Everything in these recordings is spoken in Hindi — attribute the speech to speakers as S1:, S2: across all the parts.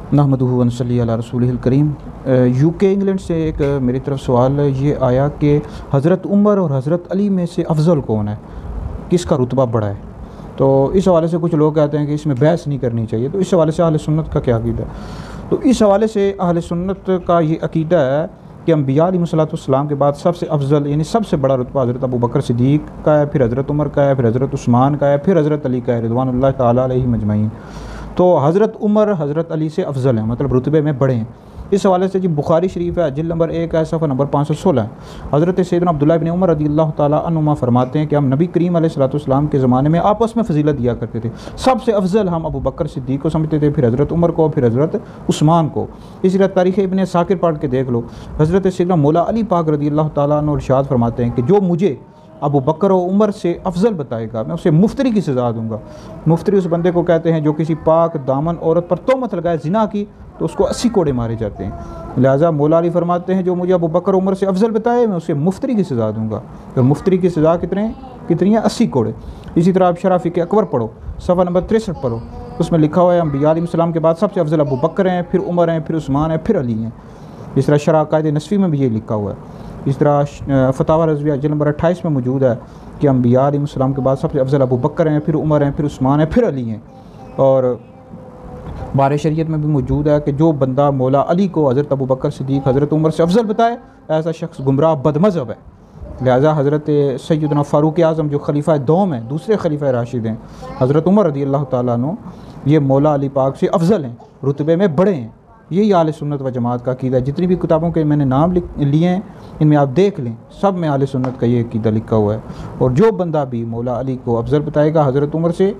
S1: नहमदुहु व नसल्ली अला रसूलिहिल करीम। यूके इंग्लैंड से एक मेरी तरफ सवाल ये आया कि हज़रत उमर और हज़रत अली में से अफजल कौन है, किसका रुतबा बड़ा है। तो इस हवाले से कुछ लोग कहते हैं कि इसमें बहस नहीं करनी चाहिए। तो इस हवाले से अहले सुन्नत का क्या अक़ीदा है। तो इस हवाले से अहले सुन्नत का ये अक़ीदा है कि अंबिया अलैहिस्सलाम के बाद सबसे अफजल यानी सबसे बड़ा रुतबा हज़रत अबू बकर सिद्दीक़ का है, फिर हज़रत उमर का है, फिर हज़रत उस्मान का है, फिर हज़रत अली का है रिज़वानुल्लाह ताला अलैहिम अजमईन। तो हज़रत उमर हज़रत अली से अफजल हैं, मतलब रुतबे में बड़े हैं। इस हवाले से जी बुखारी शरीफ है, जिल्द नंबर 1 है, सफ़ा नंबर 516 है। हज़रत सैयदना अब्दुल्लाह इब्न उमर रज़ियल्लाहु ताला अन्हुमा फरमाते हैं कि हम नबी करीम अलैहिस्सलाम के ज़माने में आपस में फजीलत दिया करते थे। सबसे अफजल हम अबू बकर सिद्दीक़ को समझते थे, फिर हज़रत उमर को, फिर हज़रत उस्मान को। इसी तरह तारीख़ इब्न साकिर पढ़ के देख लो। हज़रत सैयदना मौला अली पाक रज़ियल्लाहु ताला अन्हु इरशाद फरमाते हैं कि जो मुझे अबू बकर और उमर से अफजल बताएगा मैं उसे मुफ्तरी की सज़ा दूँगा। मुफ्तरी उस बंदे को कहते हैं जो किसी पाक दामन औरत पर तोहमत लगाए ज़िना की, तो उसको 80 कोड़े मारे जाते हैं। लिहाजा मौला अली फरमाते हैं जो मुझे अबू बकर उमर से अफजल बताए मैं उसे मुफ्तरी की सज़ा दूँगा। तो मुफ्तरी की सज़ा कितनी है? 80 कोड़े। इसी तरह आप शराफ़ी के अकबर पढ़ो, सफ़ा नंबर 63 पढ़ो, उसमें लिखा हुआ है अंबिया अलैहिस्सलाम के बाद सबसे अफजल अबू बकर हैं, फिर उमर हैं, फिर उस्मान हैं, फिर अली हैं। इस तरह शरह कायदे नस्वी में भी ये लिखा हुआ है। इस तरह फतावा रज़विया जिल्द नंबर 28 में मौजूद है कि अंबिया अलैहिस्सलाम के बाद सबसे अफजल अबू बकर हैं, फिर उमर हैं, फिर उस्मान हैं, फिर अली हैं। और बार शरीयत में भी मौजूद है कि जो बंदा मौला अली को हज़रत अबू बकर सिद्दीक़ हज़रत उमर से अफजल बताए ऐसा शख्स गुमराह बदमज़हब है। लिहाजा हज़रत सैयदना फ़ारूक़ आज़म जो खलीफा दोम हैं, दूसरे खलीफा राशिद हैं, हज़रत उमर रज़ियल्लाहु ताला अन्हु, ये मौला अली पाक से अफजल हैं, रुतबे में बड़े हैं। यही आले सुन्नत व जमात का अक़ीदा है। जितनी भी किताबों के मैंने नाम लिए हैं इनमें आप देख लें, सब में आले सुन्नत का ये अक़ीदा लिखा हुआ है। और जो बंदा भी मौला अली को अफजल बताएगा हज़रत उमर से,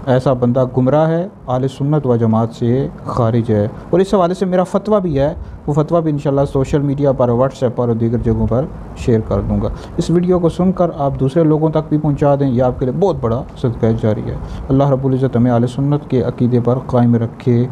S1: ऐसा बंदा गुमराह है, आले सुन्नत व जमात से खारिज है। और इस हवाले से मेरा फ़तवा भी है, वो फ़तवा भी इंशाल्लाह सोशल मीडिया पर, व्हाट्सएप पर और दीगर जगहों पर शेयर कर दूँगा। इस वीडियो को सुनकर आप दूसरे लोगों तक भी पहुँचा दें, यह आपके लिए बहुत बड़ा सदका जारी है। अल्लाह रब्बुल इज़्ज़त हमें आले सुन्नत के अक़ीदे पर कायम रखे।